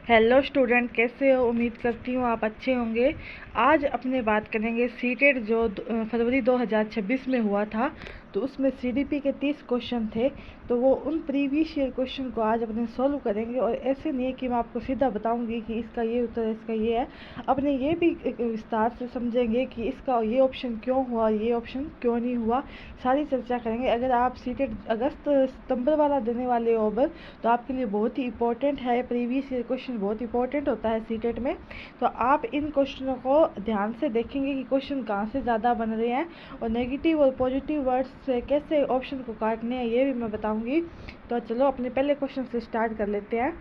Hello student, कैसे हो? उम्मीद करती हूँ आप अच्छे होंगे। आज अपने बात करेंगे सीटेट जो फरवरी 2026 में हुआ था, तो उसमें सीडीपी के 30 क्वेश्चन थे। तो वो उन प्रीवियस ईयर क्वेश्चन को आज अपने सॉल्व करेंगे। और ऐसे नहीं है कि मैं आपको सीधा बताऊंगी कि इसका ये उत्तर है, इसका ये है। अपने ये भी विस्तार से समझेंगे कि इसका ये ऑप्शन क्यों हुआ, ये ऑप्शन क्यों नहीं हुआ, सारी चर्चा करेंगे। अगर आप सीटेट अगस्त सितंबर वाला देने वाले हो अब, तो आपके लिए बहुत ही इंपॉर्टेंट है। प्रीवियस ईयर क्वेश्चन बहुत इंपॉर्टेंट होता है सीटेट में। तो आप इन क्वेश्चनों को ध्यान से देखेंगे कि क्वेश्चन कहाँ से ज़्यादा बन रहे हैं और नेगेटिव और पॉजिटिव वर्ड्स से कैसे ऑप्शन को काटने हैं, ये भी मैं बताऊंगी। तो चलो अपने पहले क्वेश्चन से स्टार्ट कर लेते हैं।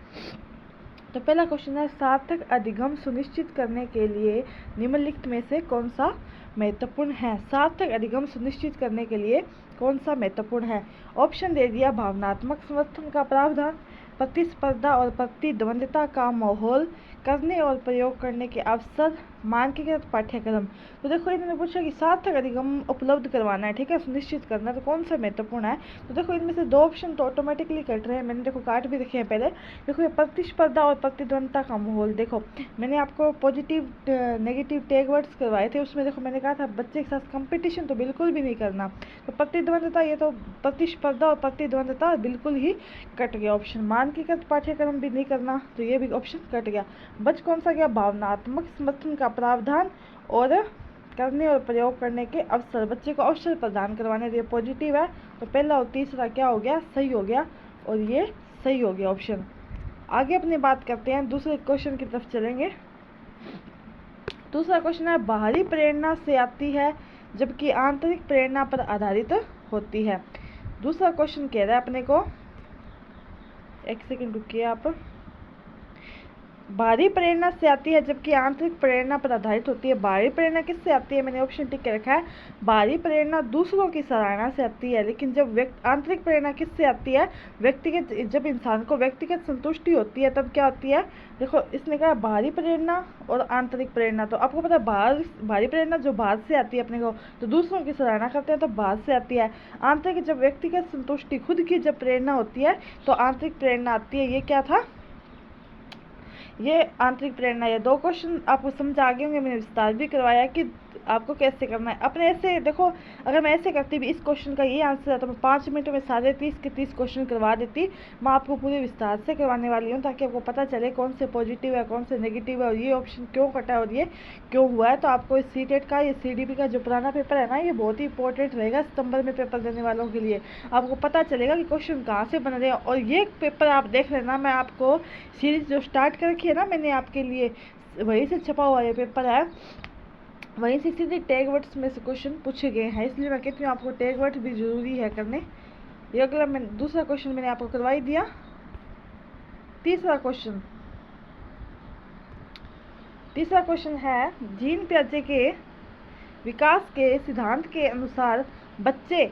तो पहला क्वेश्चन है, सार्थक अधिगम सुनिश्चित करने के लिए निम्नलिखित में से कौन सा महत्वपूर्ण है? सार्थक अधिगम सुनिश्चित करने के लिए कौन सा महत्वपूर्ण है? ऑप्शन दे दिया, भावनात्मक समर्थन का प्रावधान, प्रतिस्पर्धा और प्रतिद्वंद्विता का माहौल, करने और प्रयोग करने के अवसर, मानकीकृत पाठ्यक्रम। तो देखो इन्होंने पूछा कि सार्थक अधिगम उपलब्ध करवाना है, ठीक है, सुनिश्चित करना, तो कौन सा महत्वपूर्ण है? तो देखो इनमें से दो ऑप्शन तो ऑटोमेटिकली कट रहे हैं, मैंने देखो काट भी रखे हैं पहले। देखो ये प्रतिस्पर्धा और प्रतिद्वंद्विता का माहौल, देखो मैंने आपको पॉजिटिव नेगेटिव टैग वर्ड्स करवाए थे, उसमें देखो मैंने कहा था बच्चे के साथ कंपटीशन तो बिल्कुल भी नहीं करना। तो प्रतिद्वंद्विता, ये तो प्रतिस्पर्धा और प्रतिद्वंद्विता बिल्कुल ही कट गया ऑप्शन। मानकीकृत पाठ्यक्रम भी नहीं करना, तो ये भी ऑप्शन कट गया। बच कौन सा गया? भावनात्मक समर्थन का प्रावधान और करने और प्रयोग करने के अवसर, बच्चे को अवसर प्रदान करवाने, ये पॉजिटिव है। तो पहला और तीसरा क्या हो गया? सही हो गया, और ये सही हो गया ऑप्शन। आगे अपनी बात करते हैं, दूसरे क्वेश्चन की तरफ चलेंगे। दूसरा क्वेश्चन है, बाहरी प्रेरणा से आती है जबकि आंतरिक प्रेरणा पर आधारित होती है। दूसरा क्वेश्चन कह रहा है अपने को, एक सेकंड रुकिए आप। बाहरी प्रेरणा से आती है जबकि आंतरिक प्रेरणा पर आधारित होती है। बाहरी प्रेरणा किससे आती है? मैंने ऑप्शन टिक के रखा है, बाहरी प्रेरणा दूसरों की सराहना से आती है। लेकिन जब आंतरिक प्रेरणा किससे आती है? व्यक्तिगत, जब इंसान को व्यक्तिगत संतुष्टि होती है तब क्या होती है? देखो इसने कहा बाहरी प्रेरणा और आंतरिक प्रेरणा। तो आपको पता है बाहरी प्रेरणा जो बाहर से आती है अपने को, तो दूसरों की सराहना करते हैं तो बाहर से आती है। आंतरिक, जब व्यक्तिगत संतुष्टि, खुद की जब प्रेरणा होती है तो आंतरिक प्रेरणा आती है। ये क्या था? ये आंतरिक प्रेरणा। ये दो क्वेश्चन आपको समझ आ गए होंगे, मैंने विस्तार भी करवाया कि आपको कैसे करना है। अपने ऐसे देखो, अगर मैं ऐसे करती भी इस क्वेश्चन का ये आंसर है तो मैं 5 मिनट में सारे 30 के 30 क्वेश्चन करवा देती। मैं आपको पूरे विस्तार से करवाने वाली हूँ ताकि आपको पता चले कौन से पॉजिटिव है, कौन से नेगेटिव है, और ये ऑप्शन क्यों कटा है और ये क्यों हुआ है। तो आपको इस सीटेट का, ये सीडीपी का जो पुराना पेपर है ना, ये बहुत ही इंपॉर्टेंट रहेगा सितंबर में पेपर देने वालों के लिए। आपको पता चलेगा कि क्वेश्चन कहाँ से बन रहे हैं। और ये पेपर आप देख लेना, मैं आपको सीरीज जो स्टार्ट कर रखी है ना मैंने आपके लिए, वहीं से छपा हुआ ये पेपर है, वहीं से सीधे टैग वर्ड्स में से क्वेश्चन पूछे गए हैं। इसलिए मैं कहती हूँ आपको टैग वर्ड्स भी जरूरी है करने। ये अगला दूसरा क्वेश्चन मैंने आपको करवा ही दिया। तीसरा क्वेश्चन है, जीन पियाजे के विकास के सिद्धांत के अनुसार बच्चे,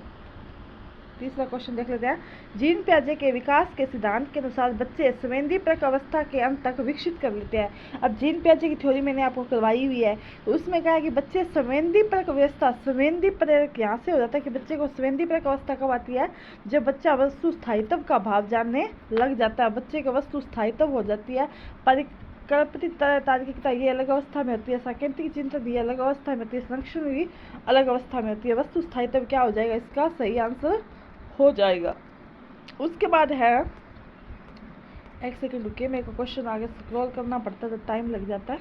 तीसरा क्वेश्चन देख लेते हैं। जीन पियाजे के विकास के सिद्धांत के अनुसार बच्चे संवेदीप्रक अवस्था के अंत तक विकसित कर लेते हैं। अब जीन पियाजे की थ्योरी मैंने आपको करवाई हुई है, तो उसमें कहा है कि बच्चे संवेदीप्रक अवस्था, संवेदीप्रक यहाँ से हो जाता है कि बच्चे को संवेदीप्रक अवस्था कब आती है? जब बच्चा वस्तु स्थायित्व का भाव जानने लग जाता है। बच्चे की वस्तु स्थायित्व हो जाती है। कल्पित तार्किकता ये अलग अवस्था में होती है। सांकेतिक चिंतन ये अलग अवस्था में होती है। संरक्षण भी अलग अवस्था में होती है। वस्तु स्थायित्व क्या हो जाएगा? इसका सही आंसर हो जाएगा। उसके बाद है, एक सेकंड रुकिए, मेरे को क्वेश्चन आगे स्क्रॉल करना पड़ता है तो टाइम लग जाता है।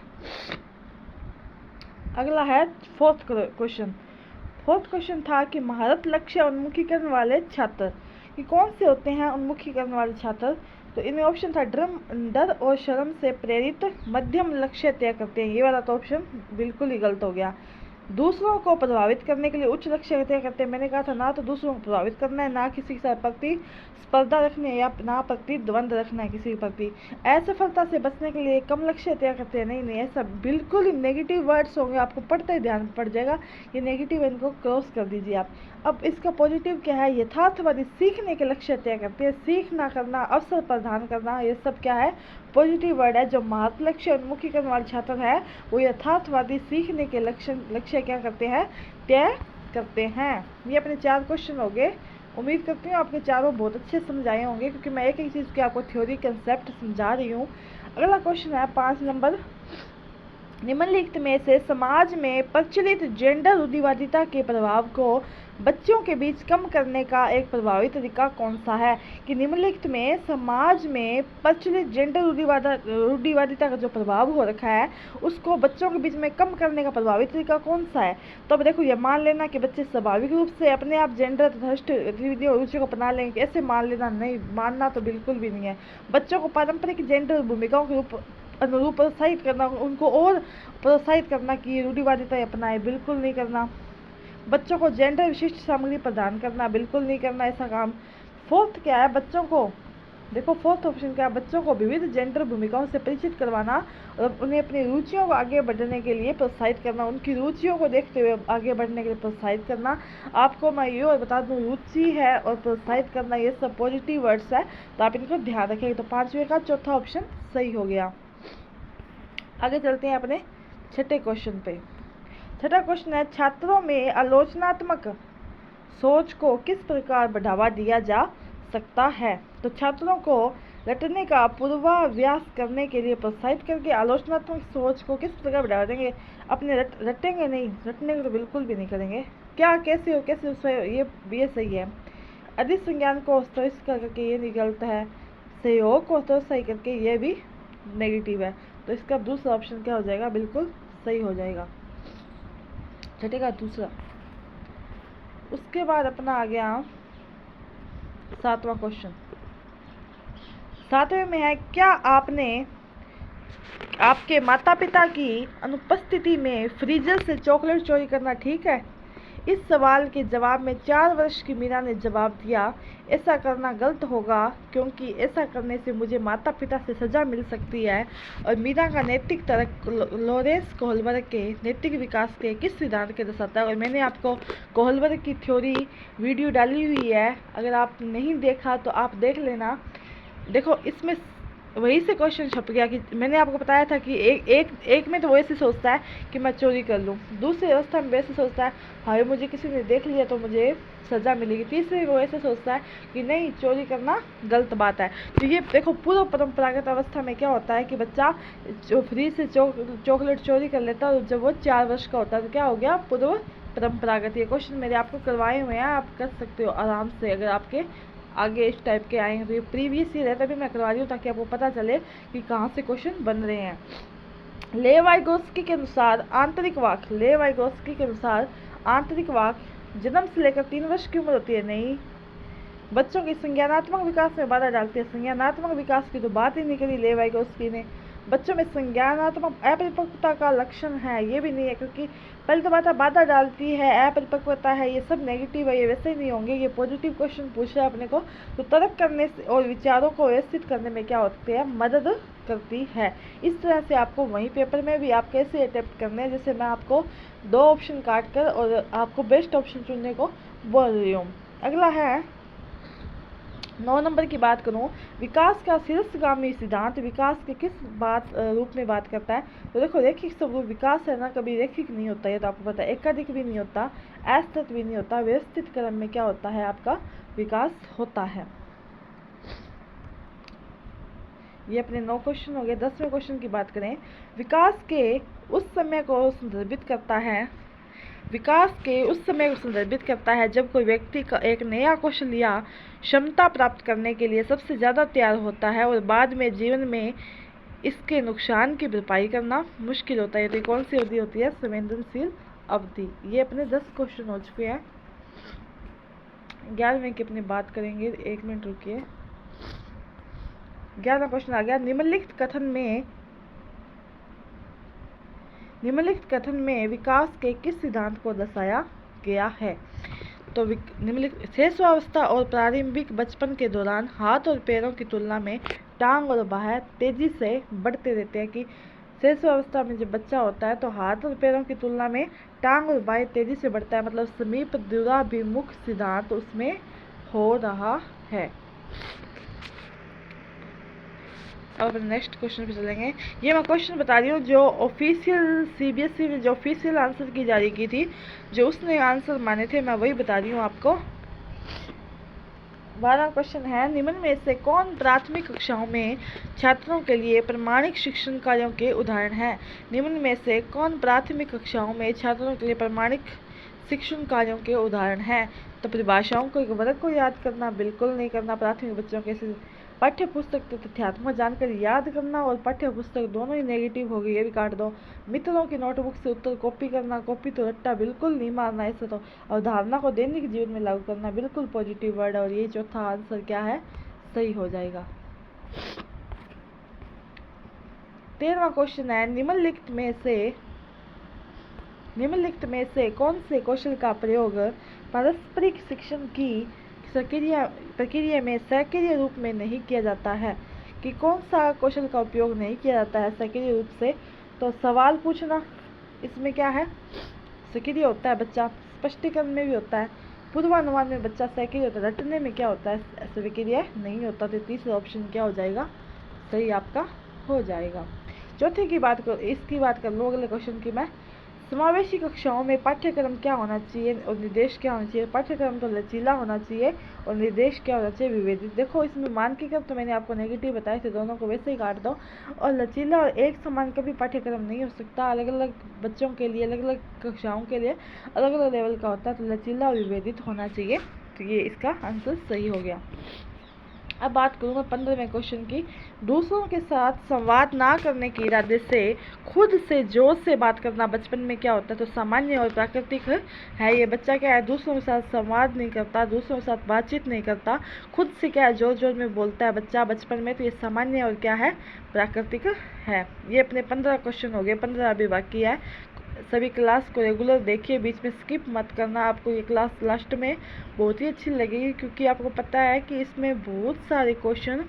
अगला है फोर्थ क्वेश्चन था कि महारत लक्ष्य उन्मुखीकरण वाले छात्र, कि कौन से होते हैं उन्मुखीकरण वाले छात्र? तो इनमें ऑप्शन था, डर और शर्म से प्रेरित मध्यम लक्ष्य तय करते हैं। ये वाला तो ऑप्शन बिल्कुल ही गलत हो गया। दूसरों को प्रभावित करने के लिए उच्च लक्ष्य तय करते हैं। मैंने कहा था ना तो दूसरों को प्रभावित करना है, ना किसी के साथ प्रतिस्पर्धा रखनी है, या ना प्रतिद्वंद रखना है किसी के प्रति। असफलता से बचने के लिए कम लक्ष्य तय करते हैं। नहीं, ऐसा बिल्कुल ही नेगेटिव वर्ड्स होंगे, आपको पढ़ते ही ध्यान पड़ जाएगा। ये नेगेटिव है, इनको क्रॉस कर दीजिए आप। अब इसका पॉजिटिव क्या है? यथार्थवादी सीखने के लक्ष्य तय करते हैं। सीखना करना, अवसर प्रदान करना, ये सब क्या है? पॉजिटिव वर्ड है। जो महत्व लक्ष्य उन्मुखीकरण वाले छात्र है वो यथार्थवादी सीखने के लक्ष्य क्या करते हैं? तय करते हैं। ये अपने 4 क्वेश्चन हो गए। उम्मीद करती हूँ आपके चारों बहुत अच्छे समझ आए होंगे, क्योंकि मैं एक एक चीज़ की आपको थ्योरी कंसेप्ट समझा रही हूँ। अगला क्वेश्चन है 5 नंबर, निम्नलिखित में से समाज में प्रचलित जेंडर रूढ़िवादिता के प्रभाव को बच्चों के बीच कम करने का एक प्रभावी तरीका कौन सा है? कि निम्नलिखित में समाज में प्रचलित जेंडर रूढ़िवादिता का जो प्रभाव हो रखा है उसको बच्चों के बीच में कम करने का प्रभावी तरीका कौन सा है? तो अब देखो, ये मान लेना कि बच्चे स्वाभाविक रूप से अपने आप जेंडर तटस्थ गतिविधियों और रुचि को अपना लेंगे, ऐसे मान लेना नहीं, मानना तो बिल्कुल भी नहीं है। बच्चों को पारंपरिक जेंडर भूमिकाओं के अनुरूप प्रोत्साहित करना, उनको और प्रोत्साहित करना कि रूढ़िवादिता अपनाए, बिल्कुल नहीं करना। बच्चों को जेंडर विशिष्ट सामग्री प्रदान करना, बिल्कुल नहीं करना ऐसा काम। फोर्थ क्या है, बच्चों को देखो, फोर्थ ऑप्शन क्या है, बच्चों को विविध जेंडर भूमिकाओं से परिचित करवाना और उन्हें अपनी रुचियों को आगे बढ़ने के लिए प्रोत्साहित करना, उनकी रुचियों को देखते हुए आगे बढ़ने के लिए प्रोत्साहित करना। आपको मैं ये और बता दूं, रुचि है और प्रोत्साहित करना ये सब पॉजिटिव वर्ड्स है, तो आप इनको ध्यान रखेंगे। तो 5वें का चौथा ऑप्शन सही हो गया। आगे चलते हैं अपने छठे क्वेश्चन पे। छठा क्वेश्चन है, छात्रों में आलोचनात्मक सोच को किस प्रकार बढ़ावा दिया जा सकता है? तो छात्रों को रटने का पूर्वाभ्यास करने के लिए प्रोत्साहित करके आलोचनात्मक सोच को किस प्रकार बढ़ावा देंगे? अपने रटेंगे नहीं, रटने को तो बिल्कुल भी नहीं करेंगे। क्या, कैसे हो, कैसे उसमें ये सही है। अधिक संज्ञान को स्तरित करके ये गलत है, सहयोग को सही करके ये भी नेगेटिव है। तो इसका दूसरा ऑप्शन क्या हो जाएगा? बिल्कुल सही हो जाएगा, छठे का दूसरा। उसके बाद अपना आ गया 7वां क्वेश्चन। 7वें में है, क्या आपने आपके माता पिता की अनुपस्थिति में फ्रीजर से चॉकलेट चोरी करना ठीक है? इस सवाल के जवाब में 4 वर्ष की मीरा ने जवाब दिया, ऐसा करना गलत होगा क्योंकि ऐसा करने से मुझे माता पिता से सज़ा मिल सकती है। और मीरा का नैतिक तर्क लॉरेंस कोहलबर्ग के नैतिक विकास के किस सिद्धांत के दर्शाता है? और मैंने आपको कोहलबर्ग की थ्योरी वीडियो डाली हुई है, अगर आप नहीं देखा तो आप देख लेना। देखो, इसमें वही से क्वेश्चन छप गया कि मैंने आपको बताया था कि एक में तो वो ऐसे सोचता है कि मैं चोरी कर लूँ, दूसरी अवस्था में वैसे सोचता है हाय मुझे किसी ने देख लिया तो मुझे सज़ा मिलेगी, तीसरे वो ऐसे सोचता है कि नहीं, चोरी करना गलत बात है। तो ये देखो, पूर्व परंपरागत अवस्था में क्या होता है कि बच्चा जो फ्री से चॉकलेट चोरी कर लेता है, और जब वो 4 वर्ष का होता है तो क्या हो गया? पूर्व परंपरागत। ये क्वेश्चन मेरे आपको करवाए हुए हैं, आप कर सकते हो आराम से, अगर आपके आगे इस टाइप के आए हैं तो ये प्रीवियस ईयर है, तभी मैं करवा रही हूँ ताकि आपको पता चले कि कहाँ से क्वेश्चन बन रहे हैं। लेवाइगोस्की के अनुसार आंतरिक वाक, लेवाइगोस्की के अनुसार आंतरिक वाक जन्म से लेकर 3 वर्ष की उम्र होती है। नहीं, बच्चों के संज्ञानात्मक विकास में बाधा डालती है। संज्ञानात्मक विकास की तो बात ही नहीं करी लेवाइगोस्की ने। बच्चों में संज्ञानात्मक अपरिपक्वता का लक्षण है, ये भी नहीं है, क्योंकि पहले तो बाधा डालती है, अपरिपक्वता है, ये सब नेगेटिव है, ये वैसे ही नहीं होंगे। ये पॉजिटिव क्वेश्चन पूछ रहा है अपने को, तो तर्क करने से और विचारों को व्यवस्थित करने में क्या होती है? मदद करती है। इस तरह से आपको वहीं पेपर में भी आप कैसे अटेम्प्ट करने हैं, जैसे मैं आपको 2 ऑप्शन काट कर और आपको बेस्ट ऑप्शन चुनने को बोल रही हूँ। अगला है 9 नंबर की बात करूं, विकास का शीर्षगामी सिद्धांत विकास के किस रूप में बात करता है? तो देखो, रैखिक स्वरूप विकास है ना, कभी रैखिक नहीं होता, ये तो आपको पता है। एकाधिक भी नहीं होता, असतत भी नहीं होता, व्यवस्थित क्रम में क्या होता है? आपका विकास होता है। ये अपने 9 क्वेश्चन हो गए। 10वें क्वेश्चन की बात करें, विकास के उस समय को संदर्भित करता है, विकास के उस समय को संदर्भित करता है जब कोई व्यक्ति का एक नया कौशल या क्षमता प्राप्त करने के लिए सबसे ज़्यादा तैयार होता है और बाद में जीवन में इसके नुकसान की भरपाई करना मुश्किल होता है। तो कौन सी अवधि होती है? संवेदनशील अवधि। ये अपने 10 क्वेश्चन हो चुके हैं। 11वें की अपनी बात करेंगे, 1 मिनट रुकिए। 11वां क्वेश्चन आ गया, निम्नलिखित कथन में विकास के किस सिद्धांत को दर्शाया गया है? तो निम्नलिखित शेषावस्था और प्रारंभिक बचपन के दौरान हाथ और पैरों की तुलना में टांग और बाहें तेजी से बढ़ते रहते हैं। कि शेषावस्था में जब बच्चा होता है तो हाथ और पैरों की तुलना में टांग और बाहें तेजी से बढ़ता है, मतलब समीप दूराभिमुख सिद्धांत उसमें हो रहा है। अब नेक्स्ट क्वेश्चन पे चलेंगे। ये मैं क्वेश्चन बता रही हूँ जो ऑफिशियल सीबीएसई ने जो ऑफिशियल आंसर की जारी की थी, जो उसने आंसर माने थे, मैं वही बता रही हूँ आपको। 12वां क्वेश्चन है, निम्न में से कौन प्राथमिक कक्षाओं में छात्रों के लिए प्रमाणिक शिक्षण कार्यों के उदाहरण हैं? निम्न में से कौन प्राथमिक कक्षाओं में छात्रों के लिए प्रमाणिक शिक्षण कार्यों के उदाहरण हैं? तो परिभाषाओं को, एक वर्ग को याद करना बिल्कुल नहीं करना। प्राथमिक बच्चों के पाठ्य पुस्तक तो तथ्यात्मक जानकारी याद करना और पाठ्य पुस्तक दोनों ही नेगेटिव हो गई, ये भी काट दो। मित्रों की नोटबुक से उत्तर कॉपी करना, कॉपी तो रट्टा बिल्कुल नहीं मारना। ऐसे तो अवधारणा को दैनिक जीवन में लागू करना बिल्कुल पॉजिटिव वर्ड। और ये चौथा आंसर क्या है, सही हो जाएगा। 13वां क्वेश्चन है, निम्नलिखित में से कौन से कौशल का प्रयोग पारस्परिक शिक्षण की प्रक्रिया में सक्रिय रूप में नहीं किया जाता है? कि कौन सा कौशल का उपयोग नहीं किया जाता है सक्रिय रूप से? तो सवाल पूछना इसमें क्या है, सक्रिय होता है बच्चा। स्पष्टीकरण में भी होता है। पूर्वानुमान में बच्चा सक्रिय होता है। रटने में क्या होता है, सक्रिय नहीं होता। तो तीसरा ऑप्शन क्या हो जाएगा, सही आपका हो जाएगा। चौथे की बात करो, इसकी बात कर लो अगले क्वेश्चन की मैं। समावेशी कक्षाओं में पाठ्यक्रम क्या होना चाहिए और निर्देश क्या होना चाहिए? पाठ्यक्रम तो लचीला होना चाहिए और निर्देश क्या होना चाहिए, विभेदित। देखो इसमें मानकीकृत तो मैंने आपको नेगेटिव बताए थे, दोनों को वैसे ही काट दो। और लचीला और एक समान कभी पाठ्यक्रम नहीं हो सकता, अलग अलग बच्चों के लिए, अलग अलग कक्षाओं के लिए अलग अलग लेवल का होता है। तो लचीला और विभेदित होना चाहिए। तो ये इसका आंसर सही हो गया। अब बात करूँ मैं 15वें क्वेश्चन की। दूसरों के साथ संवाद ना करने के इरादे से खुद से जोर से बात करना बचपन में क्या होता है? तो सामान्य और प्राकृतिक है। ये बच्चा क्या है, दूसरों के साथ संवाद नहीं करता, दूसरों के साथ बातचीत नहीं करता, खुद से क्या है, जोर जोर में बोलता है बच्चा बचपन में। तो ये सामान्य और क्या है, प्राकृतिक है। ये अपने 15 क्वेश्चन हो गए, 15 अभी बाकी है। सभी क्लास को रेगुलर देखिए, बीच में स्किप मत करना। आपको ये क्लास लास्ट में बहुत ही अच्छी लगेगी, क्योंकि आपको पता है कि इसमें बहुत सारे क्वेश्चन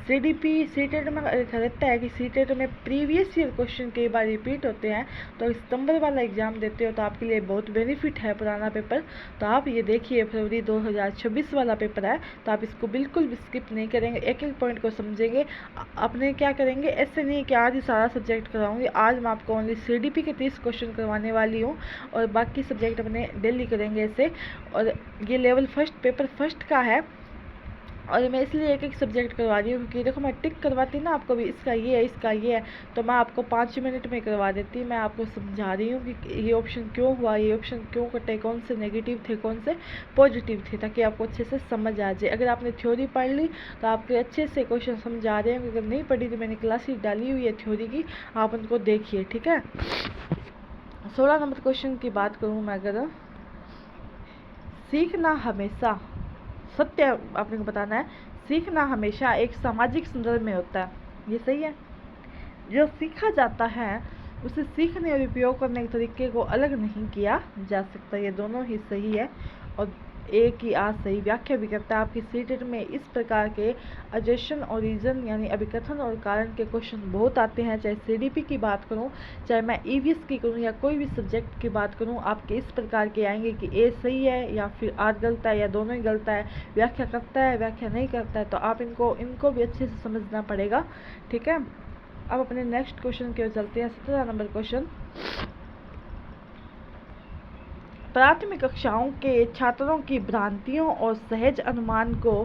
सीडीपी सीटेट में रहता है कि सीटेट में प्रीवियस ईयर क्वेश्चन कई बार रिपीट होते हैं। तो सितंबर वाला एग्जाम देते हो तो आपके लिए बहुत बेनिफिट है पुराना पेपर। तो आप ये देखिए, फरवरी 2026 वाला पेपर है, तो आप इसको बिल्कुल भी स्किप नहीं करेंगे, एक एक पॉइंट को समझेंगे। अपने क्या करेंगे, ऐसे नहीं कि आज ही सारा सब्जेक्ट कराऊंगी। आज मैं आपको ओनली सीडीपी के 30 क्वेश्चन करवाने वाली हूँ और बाकी सब्जेक्ट अपने डेली करेंगे ऐसे। और ये लेवल फर्स्ट, पेपर फर्स्ट का है और मैं इसलिए एक एक सब्जेक्ट करवा रही हूँ, क्योंकि देखो मैं टिक करवाती ना आपको भी, इसका ये है, इसका ये है, तो मैं आपको 5 मिनट में करवा देती। मैं आपको समझा रही हूँ कि ये ऑप्शन क्यों हुआ, ये ऑप्शन क्यों कटे, कौन से नेगेटिव थे, कौन से पॉजिटिव थे, ताकि आपको अच्छे से समझ आ जाए। अगर आपने थ्योरी पढ़ ली तो आपके अच्छे से क्वेश्चन समझ आ रहे हैं। अगर नहीं पढ़ी तो मैंने क्लासेस डाली हुई है थ्योरी की, आप उनको देखिए, ठीक है। 16 नंबर क्वेश्चन की बात करूँ मैं, अगर सीखना हमेशा, सत्य आपने को बताना है, सीखना हमेशा एक सामाजिक संदर्भ में होता है। ये सही है। जो सीखा जाता है उसे सीखने और उपयोग करने के तरीके को अलग नहीं किया जा सकता। ये दोनों ही सही है और एक ही आज सही व्याख्या भी करता है। आपकी सीटेट में इस प्रकार के अजेशन और रीजन यानी अभिकथन और कारण के क्वेश्चन बहुत आते हैं। चाहे सीडीपी की बात करूं, चाहे मैं ईवीएस की करूं या कोई भी सब्जेक्ट की बात करूं, आपके इस प्रकार के आएंगे कि ए सही है या फिर आर गलत है या दोनों ही गलत है, व्याख्या करता है व्याख्या नहीं करता है। तो आप इनको भी अच्छे से समझना पड़ेगा, ठीक है। अब अपने नेक्स्ट क्वेश्चन की ओर चलते हैं। 17 नंबर क्वेश्चन, प्राथमिक कक्षाओं के छात्रों की भ्रांतियों और सहज अनुमान को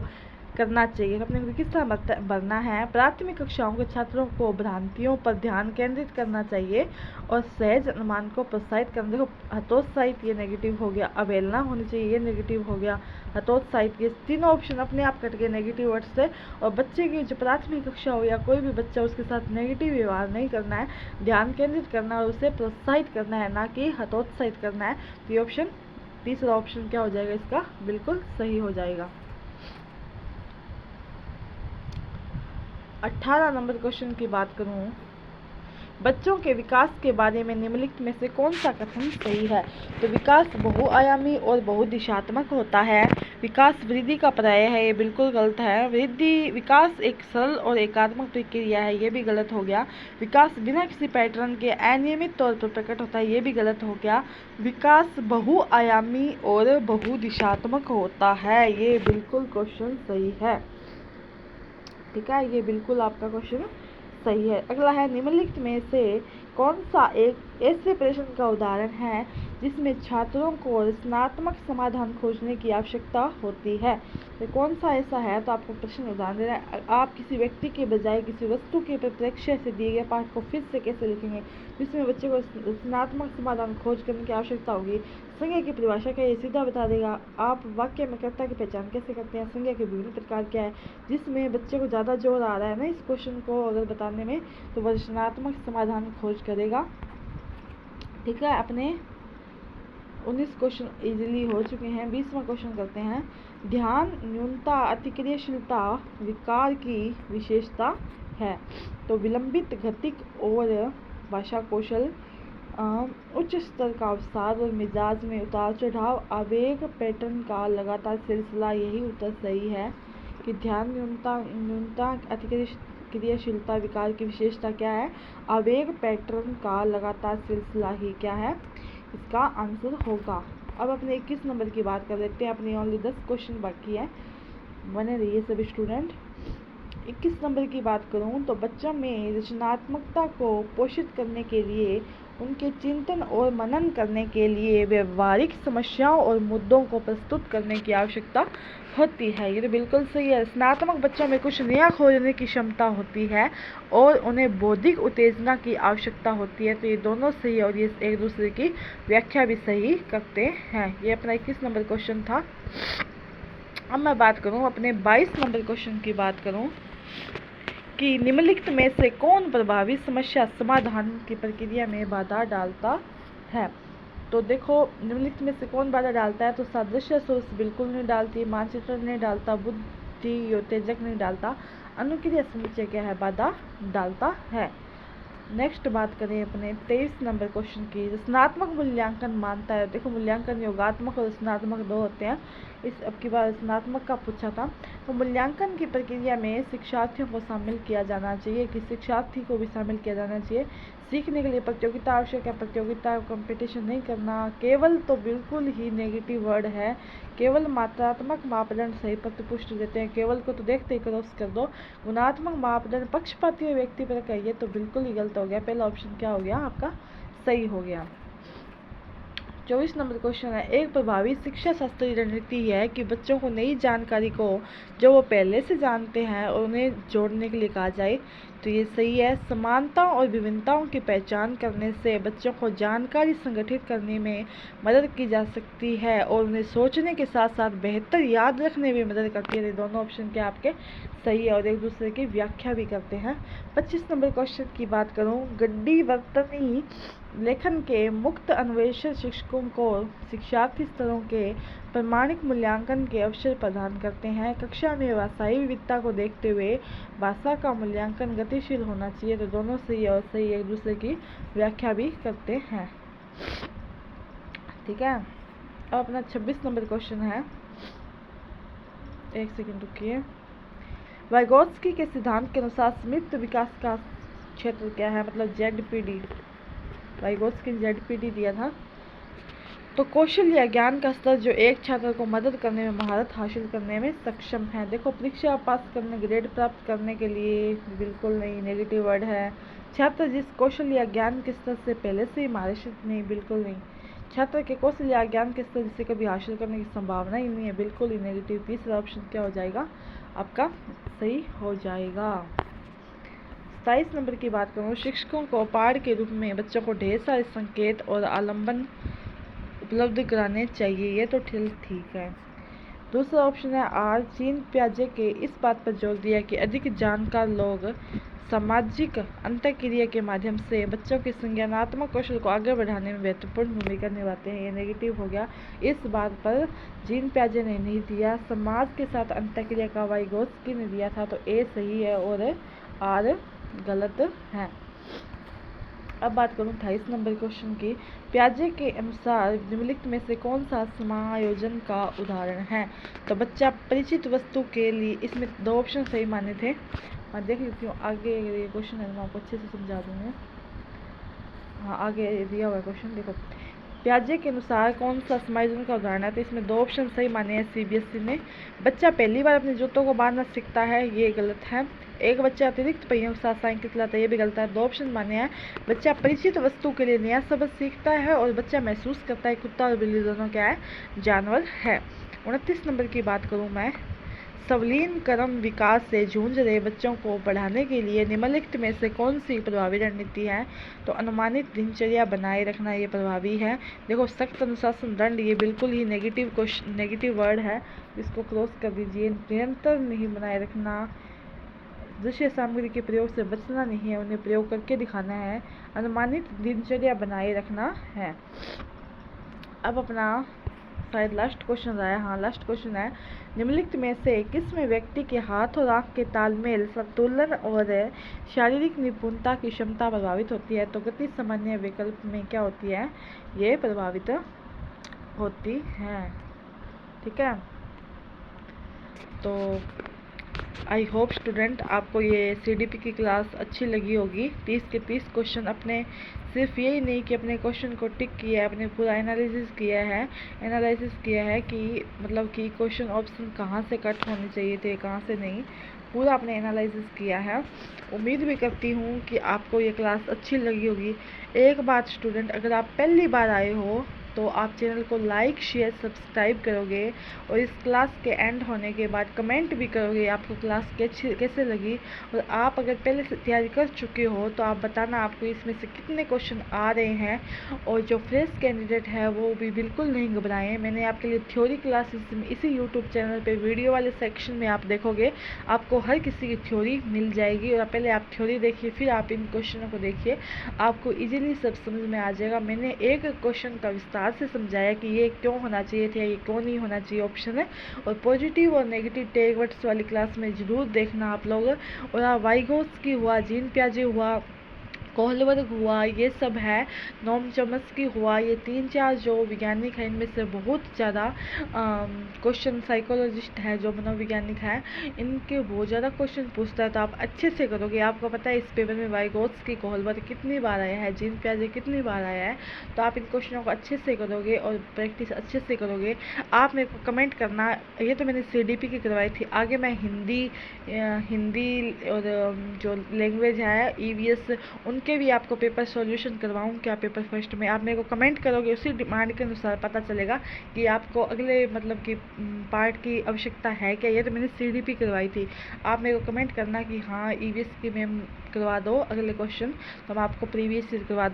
करना चाहिए। अपने किस तरह भरना है, प्राथमिक कक्षाओं के छात्रों को भ्रांतियों पर ध्यान केंद्रित करना चाहिए और सहज अनुमान को प्रोत्साहित करना। देखो हतोत्साहित ये नेगेटिव हो गया, अवहेलना होनी चाहिए ये नेगेटिव हो गया, हतोत्साहित, ये तीनों ऑप्शन अपने आप कट गए नेगेटिव वर्ड से। और बच्चे की जो प्राथमिक कक्षा हो या कोई भी बच्चा, उसके साथ नेगेटिव व्यवहार नहीं करना है, ध्यान केंद्रित करना और उसे प्रोत्साहित करना है, ना कि हतोत्साहित करना है। तो ये ऑप्शन, तीसरा ऑप्शन क्या हो जाएगा इसका, बिल्कुल सही हो जाएगा। 18 नंबर क्वेश्चन की बात करूं, बच्चों के विकास के बारे में निम्नलिखित में से कौन सा कथन सही है? तो विकास बहुआयामी और बहुदिशात्मक होता है। विकास वृद्धि का पर्याय है, ये बिल्कुल गलत है। विकास एक सरल और एकात्मक प्रक्रिया है, ये भी गलत हो गया। विकास बिना किसी पैटर्न के अनियमित तौर पर प्रकट होता है, ये भी गलत हो गया। विकास बहुआयामी और बहुदिशात्मक होता है, ये बिल्कुल क्वेश्चन सही है, ठीक है। ये बिल्कुल आपका क्वेश्चन सही है। अगला है, निम्नलिखित में से कौन सा एक ऐसे प्रश्न का उदाहरण है जिसमें छात्रों को रचनात्मक समाधान खोजने की आवश्यकता होती है। तो कौन सा ऐसा है? तो आपको प्रश्न उदाहरण देना है। आप किसी व्यक्ति के बजाय किसी वस्तु के परिप्रेक्ष्य से दिए गए पाठ को फिर से कैसे लिखेंगे, जिसमें बच्चे को रचनात्मक समाधान खोज करने की आवश्यकता होगी। संज्ञा की परिभाषा क्या है? ये सीधा बता देगा। आप वाक्य में कर्ता की पहचान कैसे करते हैं? संज्ञा के विभिन्न प्रकार क्या है? जिसमें बच्चे को ज़्यादा जोर आ रहा है ना इस क्वेश्चन को अगर बताने में, तो वह रचनात्मक समाधान खोज करेगा। ठीक है, अपने 19 क्वेश्चन इजीली हो चुके हैं। 20वां क्वेश्चन करते हैं। ध्यान न्यूनता अतिक्रियाशीलता विकार की विशेषता है। तो विलंबित गतिक और भाषा कौशल, उच्च स्तर का अवसाद और मिजाज में उतार चढ़ाव, आवेग पैटर्न का लगातार सिलसिला। यही उत्तर सही है कि ध्यान न्यूनता अतिक्रियाशीलता विकार की विशेषता क्या है? आवेग पैटर्न का लगातार सिलसिला ही क्या है? इसका आंसर होगा। अब अपने 21 नंबर की बात कर लेते हैं। अपनी ओनली 10 क्वेश्चन बाकी है, बने रहिए सभी स्टूडेंट। 21 नंबर की बात करूं तो बच्चों में रचनात्मकता को पोषित करने के लिए, उनके चिंतन और मनन करने के लिए व्यवहारिक समस्याओं और मुद्दों को प्रस्तुत करने की आवश्यकता होती है। ये तो बिल्कुल सही है। रचनात्मक बच्चों में कुछ नया खोजने की क्षमता होती है और उन्हें बौद्धिक उत्तेजना की आवश्यकता होती है। तो ये दोनों सही है और ये एक दूसरे की व्याख्या भी सही करते हैं। ये अपना 21 नंबर क्वेश्चन था। अब मैं बात करूं अपने 22 नंबर क्वेश्चन की बात करूं कि निम्नलिखित में से कौन प्रभावी समस्या समाधान की प्रक्रिया में बाधा डालता है। तो देखो, निम्नलिखित में से कौन बाधा डालता है? तो सादृश्य सोच बिल्कुल नहीं डालती, मानचित्र नहीं डालता, बुद्धि उत्तेजक नहीं डालता, अनुक्रिया समुच्चय क्या है? बाधा डालता है। नेक्स्ट बात करें अपने 23 नंबर क्वेश्चन की। रचनात्मक मूल्यांकन मानता है। देखो, मूल्यांकन योगात्मक और रचनात्मक दो होते हैं। इस अब की बार रचनात्मक का पूछा था। तो मूल्यांकन की प्रक्रिया में शिक्षार्थियों को शामिल किया जाना चाहिए, कि शिक्षार्थी को भी शामिल किया जाना चाहिए। सीखने के लिए प्रतियोगिता आवश्यक है, प्रतियोगिता कंपटीशन नहीं करना। केवल तो बिल्कुल ही नेगेटिव वर्ड है। केवल मात्रात्मक मापदंड सही प्रतिपुष्टि देते हैं, केवल को तो देखते ही क्रॉस कर दो। गुणात्मक मापदंड पक्षपाती और व्यक्ति पर कहिए तो बिल्कुल ही गलत हो गया। पहला ऑप्शन क्या हो गया आपका? सही हो गया। 24 नंबर क्वेश्चन है। एक प्रभावी शिक्षा शास्त्रीय रणनीति है कि बच्चों को नई जानकारी को जो वो पहले से जानते हैं और उन्हें जोड़ने के लिए कहा जाए। तो ये सही है। समानताओं और विभिन्नताओं की पहचान करने से बच्चों को जानकारी संगठित करने में मदद की जा सकती है और उन्हें सोचने के साथ साथ बेहतर याद रखने में मदद करती है। दोनों ऑप्शन के आपके सही है और एक दूसरे की व्याख्या भी करते हैं। 25 नंबर क्वेश्चन की बात करूं। गड्डी वर्तनी लेखन के मुक्त अन्वेषण शिक्षकों को शिक्षार्थी स्तरों के प्रमाणिक मूल्यांकन के अवसर प्रदान करते हैं। कक्षा में भाषाई विविधता को देखते हुए भाषा का मूल्यांकन गतिशील होना चाहिए। तो दोनों सही और सही एक दूसरे की व्याख्या भी करते हैं। ठीक है, अब अपना 26 नंबर क्वेश्चन है। एक सेकंड रुकिए। वाइगोत्स्की के सिद्धांत के अनुसार संयुक्त विकास का क्षेत्र क्या है? मतलब ZPD। वाइगोत्स्की ने ZPD दिया था। तो कौशल या ज्ञान का स्तर जो एक छात्र को मदद करने में महारत हासिल करने में सक्षम है। देखो, परीक्षा पास करने, ग्रेड प्राप्त करने के लिए बिल्कुल नहीं, नेगेटिव वर्ड है। छात्र जिस कौशल या ज्ञान के स्तर से पहले से ही महारत नहीं, बिल्कुल नहीं। छात्र के कौशल या ज्ञान के स्तर जिसे कभी हासिल करने की संभावना ही नहीं है, बिल्कुल ही नेगेटिव। तीसरा ऑप्शन क्या हो जाएगा आपका? सही हो जाएगा। 27 नंबर की बात करूँ। शिक्षकों को पाठ के रूप में बच्चों को ढेर सारे संकेत और आलम्बन उपलब्ध कराने चाहिए। ये तो ठीक है। दूसरा ऑप्शन है आर। जीन पियाजे के इस बात पर जोर दिया कि अधिक जानकार लोग सामाजिक अंतःक्रिया के माध्यम से बच्चों के संज्ञानात्मक कौशल को आगे बढ़ाने में महत्वपूर्ण भूमिका निभाते हैं। ये नेगेटिव हो गया। इस बात पर जीन पियाजे ने नहीं दिया। समाज के साथ अंतःक्रिया का वाइगोत्स्की ने दिया था। तो ए सही है और आर गलत है। अब बात करूँ 28 नंबर क्वेश्चन की। पियाजे के अनुसार निम्नलिखित में से कौन सा समायोजन का उदाहरण है? तो बच्चा परिचित वस्तु के लिए, इसमें दो ऑप्शन सही माने थे। मैं देख लेती हूँ आगे ये क्वेश्चन है, मैं आपको अच्छे से समझा दूँगी। हाँ, आगे दिया हुआ क्वेश्चन देखो। प्याजे के अनुसार कौन सा समायोजन का उदाहरण है? तो इसमें 2 ऑप्शन सही माने हैं CBSE ने। बच्चा पहली बार अपने जूतों को बांधना सीखता है, ये गलत है। एक बच्चा अतिरिक्त पहियों के साथ साइकिल चलाता है, ये भी गलत है। 2 ऑप्शन माने हैं। बच्चा परिचित वस्तु के लिए नया शब्द सीखता है और बच्चा महसूस करता है कुत्ता और बिल्ली दोनों क्या है? जानवर है। 29 नंबर की बात करूँ मैं, सर्वलीन क्रम विकास से जूझ रहे बच्चों को बढ़ाने के लिए निम्नलिखित में से कौन सी प्रभावी रणनीति है? तो अनुमानित दिनचर्या बनाए रखना ये प्रभावी है। देखो, सख्त अनुशासन दंड ये बिल्कुल ही नेगेटिव वर्ड है, इसको क्रॉस कर दीजिए। निरंतर नहीं बनाए रखना, दृश्य सामग्री के प्रयोग से बचना नहीं है, उन्हें प्रयोग करके दिखाना है। अनुमानित दिनचर्या बनाए रखना है। अब अपना शायद लास्ट क्वेश्चन आया, हाँ लास्ट क्वेश्चन है, निम्नलिखित में से किसमें व्यक्ति के हाथ और आंख के तालमेल, संतुलन और शारीरिक निपुणता की क्षमता प्रभावित होती है? तो गति सामान्य विकल्प में क्या होती है? ये प्रभावित होती है। ठीक है, तो आई होप स्टूडेंट आपको ये CDP की क्लास अच्छी लगी होगी। 30 के 30 क्वेश्चन अपने सिर्फ यही नहीं कि अपने क्वेश्चन को टिक किया है, अपने पूरा एनालिसिस किया है कि मतलब कि क्वेश्चन ऑप्शन कहाँ से कट होने चाहिए थे, कहाँ से नहीं, पूरा अपने एनालिसिस किया है। उम्मीद भी करती हूँ कि आपको ये क्लास अच्छी लगी होगी। एक बात स्टूडेंट, अगर आप पहली बार आए हो तो आप चैनल को लाइक शेयर सब्सक्राइब करोगे और इस क्लास के एंड होने के बाद कमेंट भी करोगे आपको क्लास कैसे लगी। और आप अगर पहले से तैयारी कर चुके हो तो आप बताना आपको इसमें से कितने क्वेश्चन आ रहे हैं। और जो फ्रेश कैंडिडेट है वो भी बिल्कुल नहीं घबराएं, मैंने आपके लिए थ्योरी क्लासेस इसी यूट्यूब चैनल पे वीडियो वाले सेक्शन में आप देखोगे, आपको हर किसी की थ्योरी मिल जाएगी। और पहले आप थ्योरी देखिए, फिर आप इन क्वेश्चनों को देखिए, आपको इजीली सब समझ में आ जाएगा। मैंने एक क्वेश्चन का विस्तार से समझाया कि ये क्यों होना चाहिए था, ये क्यों नहीं होना चाहिए ऑप्शन है। और पॉजिटिव और नेगेटिव टैग वर्ड्स वाली क्लास में ज़रूर देखना आप लोग। और वाइगोत्स्की हुआ, जीन पियाजे हुआ, कोहलबर्ग हुआ, ये सब है, नोम चॉम्स्की हुआ, ये 3-4 जो वैज्ञानिक हैं इनमें से बहुत ज़्यादा क्वेश्चन साइकोलॉजिस्ट है जो मनोवैज्ञानिक है, इनके बहुत ज़्यादा क्वेश्चन पूछता है। तो आप अच्छे से करोगे, आपको पता है इस पेपर में वाइगोत्स्की, कोहलबर्ग कितनी बार आया है, जीन पियाजे कितनी बार आया है। तो आप इन क्वेश्चनों को अच्छे से करोगे और प्रैक्टिस अच्छे से करोगे। आप मेरे को कमेंट करना, ये तो मैंने CDP की करवाई थी, आगे मैं हिंदी और जो लैंग्वेज है EVS उनके भी आपको पेपर सॉल्यूशन करवाऊँ क्या पेपर फर्स्ट में। आप मेरे को कमेंट करोगे, उसी डिमांड के अनुसार पता चलेगा कि आपको अगले मतलब कि पार्ट की आवश्यकता है क्या। ये तो मैंने CDP करवाई थी, आप मेरे को कमेंट करना कि हाँ EVS की मैम करवा दो अगले क्वेश्चन, तो मैं आपको प्रीवियस करवा दूँ।